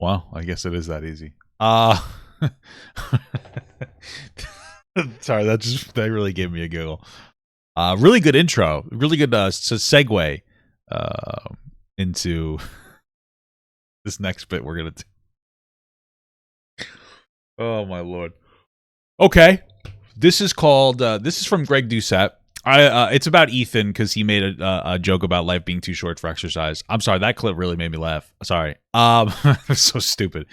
Well, I guess it is that easy. Sorry, that really gave me a giggle. Really good intro. Really good segue into this next bit we're gonna do. Oh my lord. Okay, this is called. This is from Greg Doucette. It's about Ethan because he made a joke about life being too short for exercise. I'm sorry, that clip really made me laugh. Sorry. It's so stupid.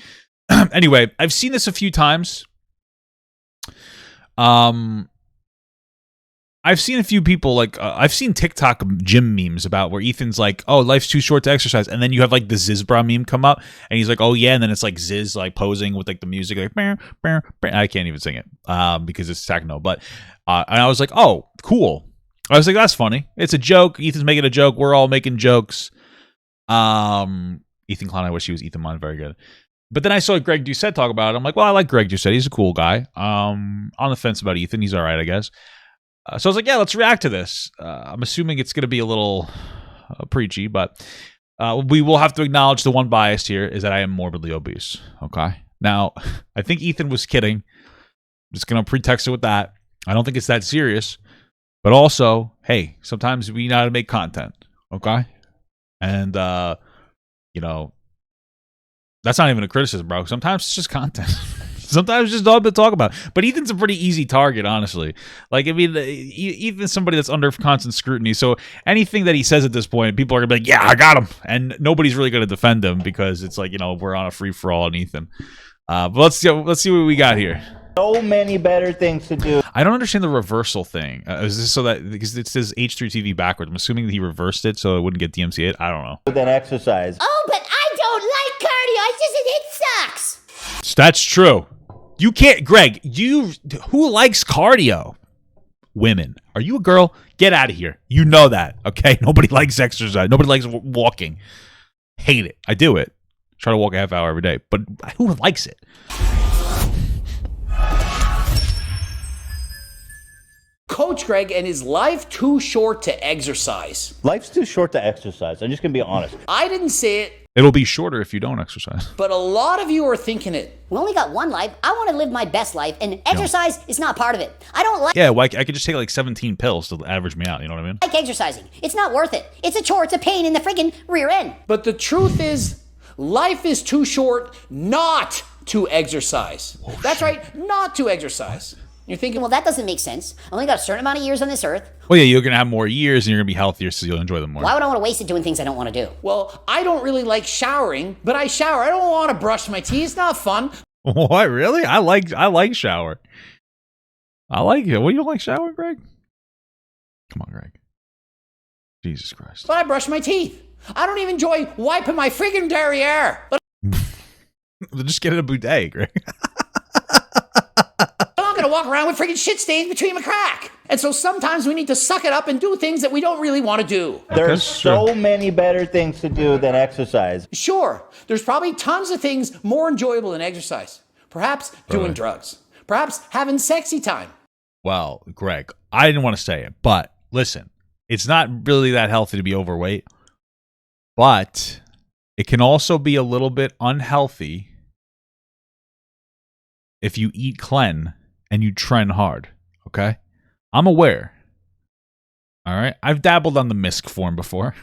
Anyway, I've seen this a few times. I've seen a few people I've seen TikTok gym memes about where Ethan's like, "Oh, life's too short to exercise," and then you have like the Zizbra meme come up, and he's like, "Oh yeah," and then it's like Ziz like posing with like the music, like, bah, bah, bah. I can't even sing it because it's techno, but and I was like, "Oh, cool." I was like, "That's funny. It's a joke. Ethan's making a joke. We're all making jokes." Ethan Klein. I wish he was Ethan Klein. Very good. But then I saw Greg Doucette talk about it. I'm like, well, I like Greg Doucette. He's a cool guy. On the fence about Ethan. He's all right, I guess. So I was like, yeah, let's react to this. I'm assuming it's going to be a little preachy, but we will have to acknowledge the one bias here is that I am morbidly obese. Okay. Now, I think Ethan was kidding. I'm just going to pretext it with that. I don't think it's that serious. But also, hey, sometimes we know how to make content. Okay. And, you know, that's not even a criticism, bro. Sometimes it's just content. Sometimes it's just all to talk about. But Ethan's a pretty easy target, honestly. Like, I mean, Ethan's somebody that's under constant scrutiny. So anything that he says at this point, people are going to be like, yeah, I got him. And nobody's really going to defend him because it's like, you know, we're on a free-for-all on Ethan. But let's see what we got here. So many better things to do. I don't understand the reversal thing. Is this so that because it says H3TV backwards? I'm assuming that he reversed it so it wouldn't get DMCA'd. I don't know. Than exercise. Oh, but I don't like cardio. I just think it sucks. That's true. You can't, Greg. Who likes cardio? Women. Are you a girl? Get out of here. You know that, okay? Nobody likes exercise. Nobody likes walking. Hate it. I do it. Try to walk a half hour every day, but who likes it? Coach Greg, and is life too short to exercise? Life's too short to exercise. I'm just going to be honest. I didn't say it. It'll be shorter if you don't exercise. But a lot of you are thinking it. We only got one life. I want to live my best life, and exercise is not part of it. I don't like Yeah, well, I could just take like 17 pills to average me out. You know what I mean? exercising. It's not worth it. It's a chore. It's a pain in the friggin' rear end. But the truth is, life is too short not to exercise. That's right, not to exercise. You're thinking, Well, that doesn't make sense. I only got a certain amount of years on this earth. Well, yeah, you're going to have more years and you're going to be healthier, so you'll enjoy them more. Why would I want to waste it doing things I don't want to do? well, I don't really like showering, but I shower. I don't want to brush my teeth. It's not fun. What, really? I like shower. I like it. Well, you don't like shower, Greg? Come on, Greg. Jesus Christ. But I brush my teeth. I don't even enjoy wiping my friggin' derriere. But Just get it a bidet, Greg. I'm not gonna walk around with friggin' shit stains between my crack. And so sometimes we need to suck it up and do things that we don't really want to do. There's so many better things to do than exercise. Sure, there's probably tons of things more enjoyable than exercise. Perhaps doing drugs. Perhaps having sexy time. Well, Greg, I didn't want to say it, but listen, it's not really that healthy to be overweight, but it can also be a little bit unhealthy if you eat clean and you train hard, okay? I'm aware. All right? I've dabbled on the MISC form before.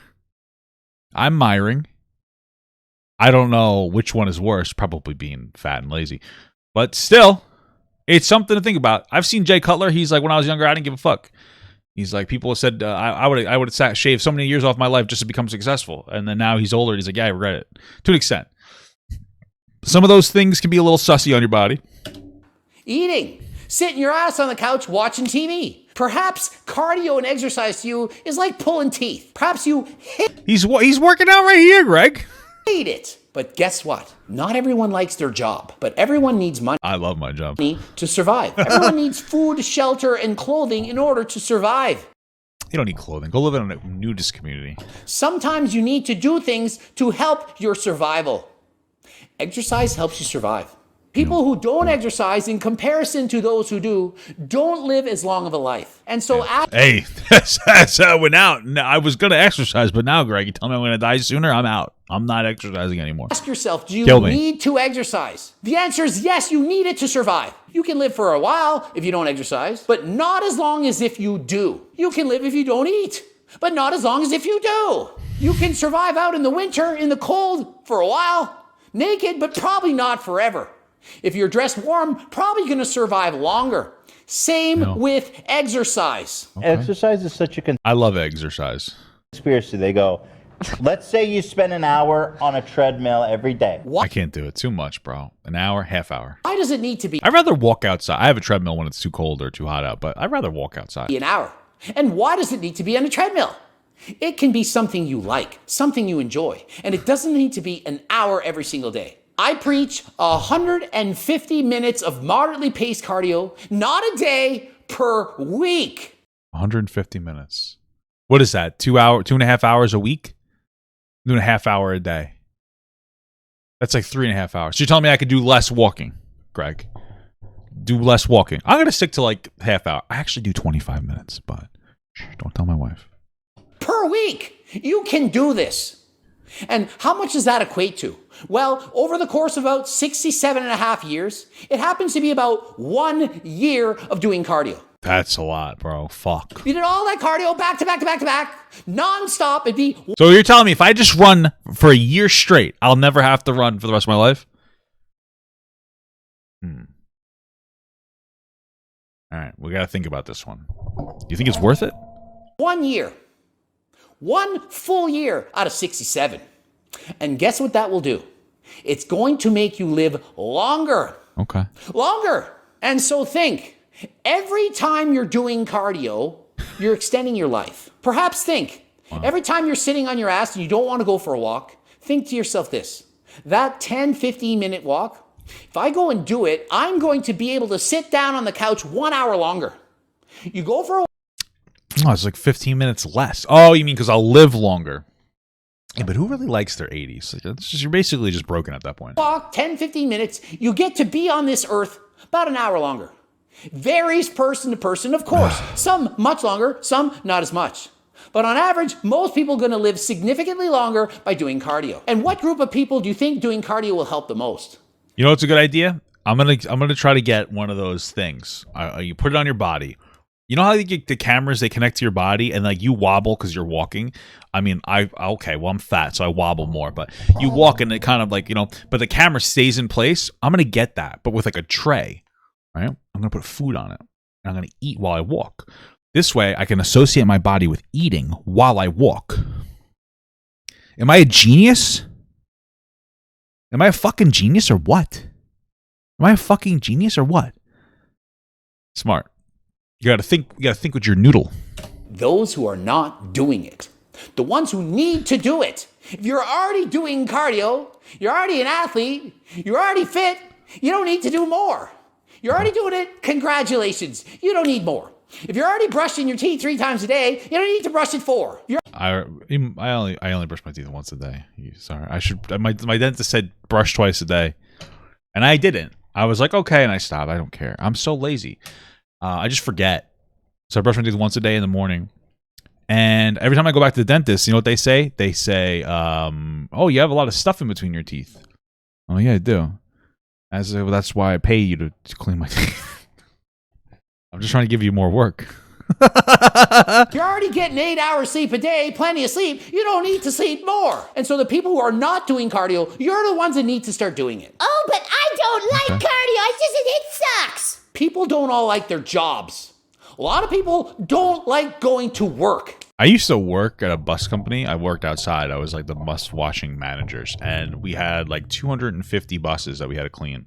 I'm miring. I don't know which one is worse, probably being fat and lazy. But still, it's something to think about. I've seen Jay Cutler. He's like, when I was younger, I didn't give a fuck. He's like, people have said, I would have shaved so many years off my life just to become successful. And then now he's older. And he's like, yeah, I regret it. To an extent. Some of those things can be a little sussy on your body. Eating. Sitting your ass on the couch watching TV. Perhaps cardio and exercise to you is like pulling teeth. Perhaps you He's working out right here, Greg. hate it. But guess what? Not everyone likes their job, but everyone needs money I love my job. to survive. Everyone needs food, shelter, and clothing in order to survive. You don't need clothing. Go live in a nudist community. Sometimes you need to do things to help your survival. Exercise helps you survive. People who don't exercise, in comparison to those who do, don't live as long of a life. And so Hey, that's how I went out. No, I was going to exercise, but now, Greg, you tell me I'm going to die sooner, I'm out. I'm not exercising anymore. ask yourself, do you need to exercise? The answer is yes, you need it to survive. You can live for a while if you don't exercise, but not as long as if you do. You can live if you don't eat, but not as long as if you do. You can survive out in the winter, in the cold, for a while, naked, but probably not forever. If you're dressed warm, probably going to survive longer. Same with exercise. Okay. Exercise is such a I love exercise. conspiracy. They go, let's say you spend an hour on a treadmill every day. I can't do it. Too much, bro. An hour, half hour. Why does it need to be I'd rather walk outside. I have a treadmill when it's too cold or too hot out, but I'd rather walk outside. an hour? And why does it need to be on a treadmill? It can be something you like, something you enjoy, and it doesn't need to be an hour every single day. I preach 150 minutes of moderately paced cardio, not a day, per week. 150 minutes. What is that? 2.5 hours a week? 2.5 hours a day. That's like 3.5 hours. So you're telling me I could do less walking, Greg? Do less walking. I'm going to stick to like half hour. I actually do 25 minutes, but don't tell my wife. Per week. You can do this. And how much does that equate to? Well, over the course of about 67 and a half years, it happens to be about 1 year of doing cardio. That's a lot, bro. Fuck. You did all that cardio back to back to back to back, nonstop. It'd be So you're telling me if I just run for a year straight, I'll never have to run for the rest of my life? All right, we got to think about this one. Do you think it's worth it? 1 year. 1 full year out of 67. And guess what that will do? It's going to make you live longer. Okay. Longer. And so think, every time you're doing cardio, you're extending your life. Perhaps think, every time you're sitting on your ass and you don't want to go for a walk, think to yourself this, that 10, 15-minute walk, if I go and do it, I'm going to be able to sit down on the couch 1 hour longer. You go for a Oh, it's like 15 minutes less. Oh, you mean because I'll live longer. Yeah, but who really likes their 80s? You're basically just broken at that point. walk, 10, 15 minutes, you get to be on this earth about an hour longer. Varies person to person, of course. Some much longer, some not as much. But on average, most people are going to live significantly longer by doing cardio. And what group of people do you think doing cardio will help the most? You know what's a good idea? I'm gonna try to get one of those things. You put it on your body. You know how you get the cameras, they connect to your body and like you wobble because you're walking? I mean, I'm fat, so I wobble more, but you walk and it kind of like, but the camera stays in place. I'm going to get that, but with like a tray, right? I'm going to put food on it and I'm going to eat while I walk. This way I can associate my body with eating while I walk. Am I a genius? Am I a fucking genius or what? Am I a fucking genius or what? Smart. You gotta think with your noodle. Those who are not doing it. The ones who need to do it. If you're already doing cardio, you're already an athlete, you're already fit, you don't need to do more. You're already doing it, congratulations. You don't need more. If you're already brushing your teeth 3 times a day, you don't need to brush it 4. I only brush my teeth once a day. Sorry, I should. My dentist said brush twice a day, and I didn't. I was like, okay, and I stopped. I don't care. I'm so lazy. I just forget. So I brush my teeth once a day in the morning. And every time I go back to the dentist, you know what they say? They say, oh, you have a lot of stuff in between your teeth. Oh, yeah, I do. That's why I pay you to clean my teeth. I'm just trying to give you more work. You're already getting 8 hours sleep a day, plenty of sleep. You don't need to sleep more. And so the people who are not doing cardio, you're the ones that need to start doing it. Oh, but I don't like cardio. It sucks. People don't all like their jobs. A lot of people don't like going to work. I used to work at a bus company. I worked outside. I was like the bus washing managers. And we had like 250 buses that we had to clean.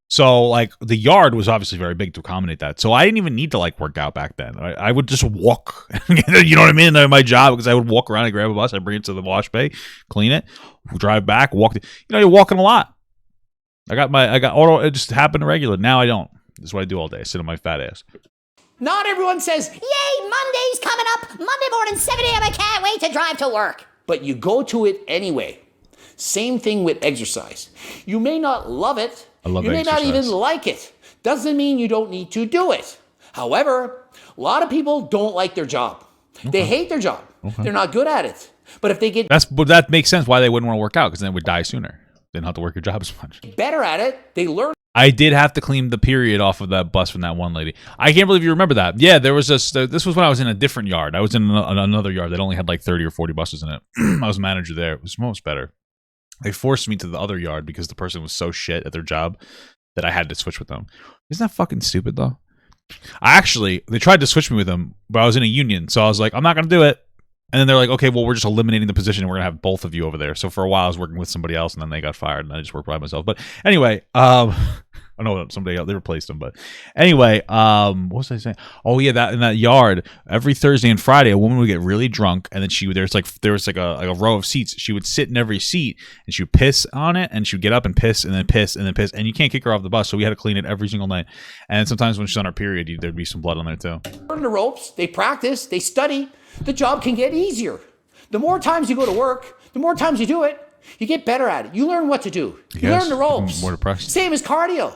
So like the yard was obviously very big to accommodate that. So I didn't even need to like work out back then. I would just walk, you know what I mean? My job, because I would walk around and grab a bus. I'd bring it to the wash bay, clean it, drive back, walk. You're walking a lot. I got auto. It just happened regular. Now I don't. This is what I do all day. I sit on my fat ass. Not everyone says, yay, Monday's coming up. Monday morning, 7 a.m. I can't wait to drive to work. But you go to it anyway. Same thing with exercise. You may not love it, I love You may not exercise. even like it. Doesn't mean you don't need to do it. However, a lot of people don't like their job. They hate their job. They're not good at it. But if they get But that makes sense why they wouldn't want to work out, because then they would die sooner. They don't have to work your job as much. better at it, they learn. I did have to clean the period off of that bus from that one lady. I can't believe you remember that. Yeah, there was this was when I was in a different yard. I was in another yard that only had like 30 or 40 buses in it. I was manager there. It was much better. They forced me to the other yard because the person was so shit at their job that I had to switch with them. Isn't that fucking stupid, though? They tried to switch me with them, but I was in a union, so I was like, I'm not going to do it. And then they're like, okay, well, we're just eliminating the position, and we're going to have both of you over there. So for a while, I was working with somebody else, and then they got fired, and I just worked by myself. But anyway, I know somebody else, they replaced them. But anyway, what was I saying? Oh, yeah, that in that yard, every Thursday and Friday, a woman would get really drunk, and then there was like a row of seats. She would sit in every seat, and she would piss on it, and she would get up and piss, and then piss, and then piss. And you can't kick her off the bus, so we had to clean it every single night. And sometimes when she's on her period, there'd be some blood on there, too. Learn the ropes, they practice, they study. The job can get easier. The more times you go to work, the more times you do it, you get better at it. You learn what to do. You learn the ropes. More depressed. Same as cardio.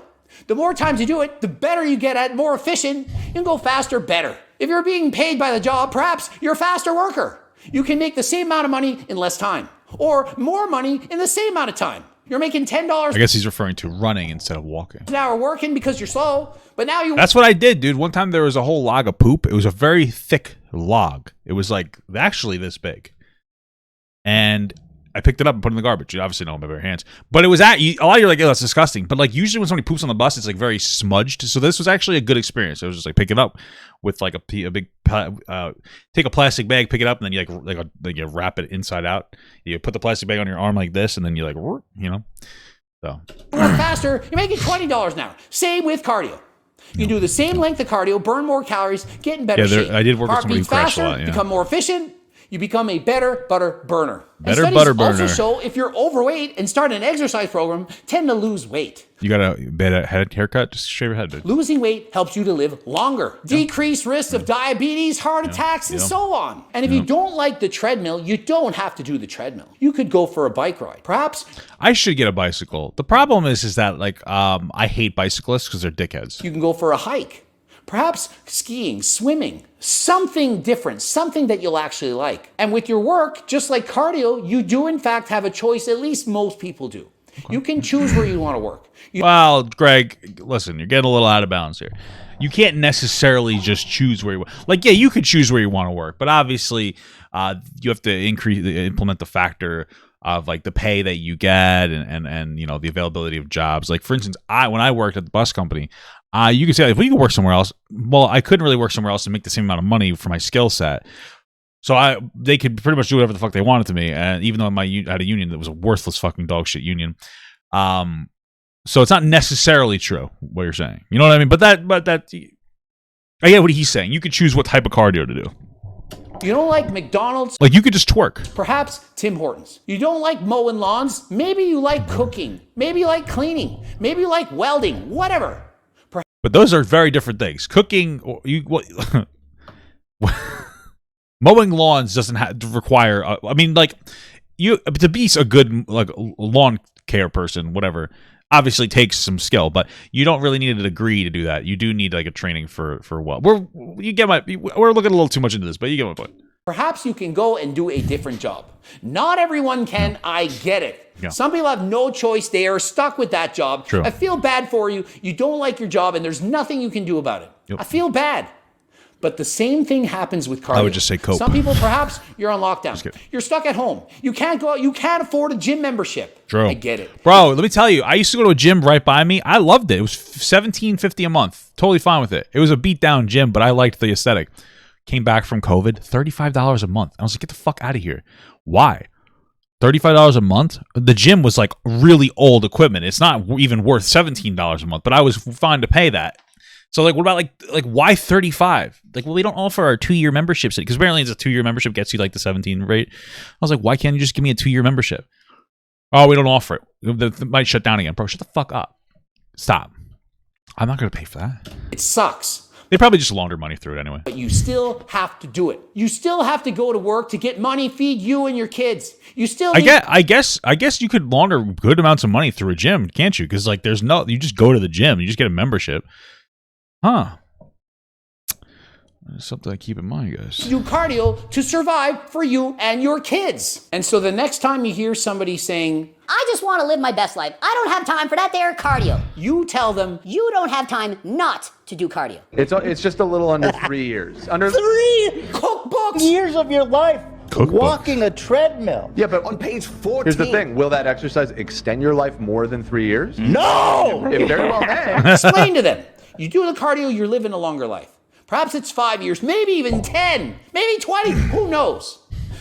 The more times you do it, the better you get at it, more efficient. You can go faster, better. If you're being paid by the job, perhaps you're a faster worker. You can make the same amount of money in less time, or more money in the same amount of time. You're making $10 I guess he's referring to running instead of walking. an hour working because you're slow, but now you... That's what I did, dude. One time there was a whole log of poop. It was a very thick log. It was like actually this big. And I picked it up and put it in the garbage. You obviously know with my bare hands. But it was a lot of you are like, oh, that's disgusting. But like usually when somebody poops on the bus, it's like very smudged. So this was actually a good experience. It was just like pick it up with like a big take a plastic bag, pick it up, and then you you wrap it inside out. You put the plastic bag on your arm like this, and then you like, you know. So work faster, you're making $20 an hour. Same with cardio. You can do the same length of cardio, burn more calories, get in better shape. I did work with somebody who Heartbeats crashed a faster, lot, yeah. become more efficient. You become a better butter burner. Better and butter studies burner. also show if you're overweight and start an exercise program, tend to lose weight. you got a bad haircut? Just shave your head, dude. Losing weight helps you to live longer, decrease risk of diabetes, heart attacks, and so on. And if you don't like the treadmill, you don't have to do the treadmill. You could go for a bike ride. Perhaps I should get a bicycle. The problem is that like I hate bicyclists because they're dickheads. you can go for a hike. Perhaps skiing, swimming, something different, something that you'll actually like. And with your work, just like cardio, you do in fact have a choice, at least most people do. Okay. You can choose where you want to work. Well, Greg, listen, you're getting a little out of bounds here. You can't necessarily just choose where you want. Like, yeah, you could choose where you want to work, but obviously you have to implement the factor of like the pay that you get and you know the availability of jobs. Like for instance, when I worked at the bus company, you could say, well, you could work somewhere else. Well, I couldn't really work somewhere else and make the same amount of money for my skill set. So they could pretty much do whatever the fuck they wanted to me. And even though I had a union that was a worthless fucking dog shit union. So it's not necessarily true what you're saying. You know what I mean? But that I get what he's saying. You could choose what type of cardio to do. You don't like McDonald's? Like you could just twerk. Perhaps Tim Hortons. You don't like mowing lawns? Maybe you like cooking. Maybe you like cleaning. Maybe you like welding. Whatever. But those are very different things. Cooking, mowing lawns doesn't have to require. I mean, like to be a good like lawn care person, whatever. Obviously takes some skill, but you don't really need a degree to do that. You do need like a training for what we're looking a little too much into this, but you get my point. Perhaps you can go and do a different job. Not everyone can. No. I get it. Yeah. Some people have no choice. They are stuck with that job. True. I feel bad for you. You don't like your job and there's nothing you can do about it. Yep. I feel bad. But the same thing happens with cardio. I would just say cope. Some people, perhaps, you're on lockdown. You're stuck at home. You can't go out. You can't afford a gym membership. True. I get it. Bro, let me tell you, I used to go to a gym right by me. I loved it. It was $17.50 a month. Totally fine with it. It was a beat down gym, but I liked the aesthetic. Came back from COVID, $35 a month. I was like, get the fuck out of here. Why? $35 a month? The gym was like really old equipment. It's not even worth $17 a month, but I was fine to pay that. So like, what about like why 35? Like, well, we don't offer our 2-year memberships because apparently it's a 2-year membership gets you like the 17 rate. I was like, why can't you just give me a 2-year membership? Oh, we don't offer it. It might shut down again. Bro, shut the fuck up. Stop. I'm not going to pay for that. It sucks. They probably just launder money through it anyway. But you still have to do it. You still have to go to work to get money, feed you and your kids. You still need I guess you could launder good amounts of money through a gym, can't you? Because like you just go to the gym, you just get a membership. Huh. That's something I keep in mind, guys. do cardio to survive for you and your kids. And so the next time you hear somebody saying, I just want to live my best life. I don't have time for that there cardio. you tell them, You don't have time not to do cardio. It's just a little under 3 years. Under 3 cookbooks. years of your life Cookbooks. walking a treadmill. Yeah, but On page 14. here's the thing. Will that exercise extend your life more than 3 years? No! It very well may. Explain to them. You do the cardio, you're living a longer life. Perhaps it's 5 years, maybe even 10, maybe 20, who knows?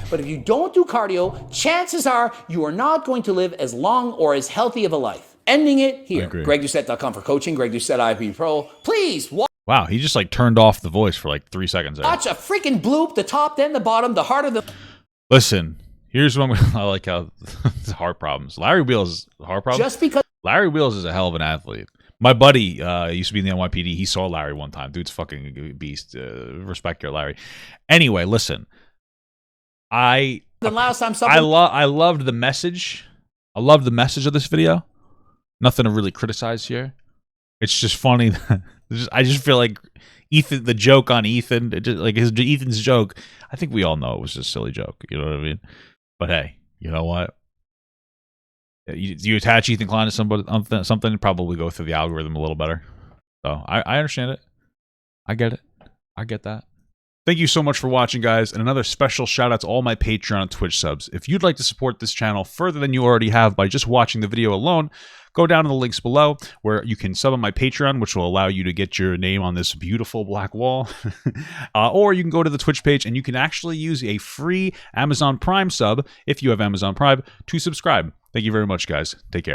But if you don't do cardio, chances are you are not going to live as long or as healthy of a life. Ending it here. agree. GregDoucette.com for coaching, Greg Doucette IP Pro. Please Wow, he just like turned off the voice for like 3 seconds there. watch a freaking bloop, the top, then the bottom, the heart of the... Listen, here's one I like how the heart problems. Larry Wheels heart problems. Just because... Larry Wheels is a hell of an athlete. My buddy used to be in the NYPD. He saw Larry one time. Dude's fucking beast. Respect your Larry. Anyway, listen. The last time something... I loved the message. I loved the message of this video. Nothing to really criticize here. It's just funny. I just feel like Ethan, the joke on Ethan, Ethan's joke. I think we all know it was just a silly joke. You know what I mean? But hey, you know what? You attach Ethan Klein to something, probably go through the algorithm a little better. So I understand it. I get it. I get that. Thank you so much for watching, guys. And another special shout out to all my Patreon and Twitch subs. If you'd like to support this channel further than you already have by just watching the video alone, go down to the links below where you can sub on my Patreon, which will allow you to get your name on this beautiful black wall. Or you can go to the Twitch page and you can actually use a free Amazon Prime sub, if you have Amazon Prime, to subscribe. Thank you very much, guys. Take care.